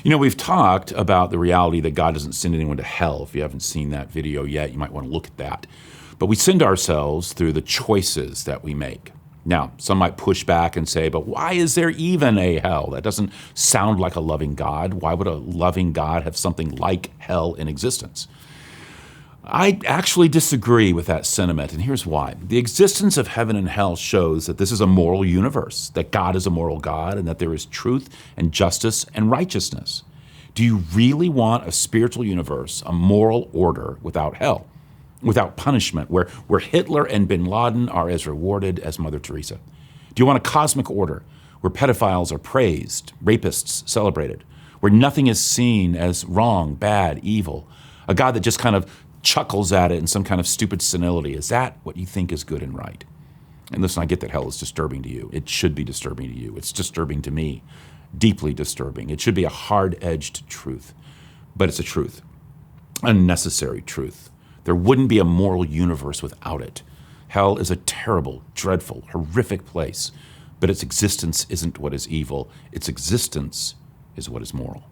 We've talked about the reality that God doesn't send anyone to hell. If you haven't seen that video yet, you might want to look at that. But we send ourselves through the choices that we make. Now, some might push back and say, but why is there even a hell? That doesn't sound like a loving God. Why would a loving God have something like hell in existence? I actually disagree with that sentiment, and here's why. The existence of heaven and hell shows that this is a moral universe, that God is a moral God, and that there is truth and justice and righteousness. Do you really want a spiritual universe, a moral order without hell, without punishment, where Hitler and bin Laden are as rewarded as Mother Teresa? Do you want a cosmic order where pedophiles are praised, rapists celebrated, where nothing is seen as wrong, bad, evil, a God that just kind of chuckles at it in some kind of stupid senility? Is that what you think is good and right? And listen, I get that hell is disturbing to you. It should be disturbing to you. It's disturbing to me, deeply disturbing. It should be a hard-edged truth, but it's a truth, a necessary truth. There wouldn't be a moral universe without it. Hell is a terrible, dreadful, horrific place, but its existence isn't what is evil. Its existence is what is moral.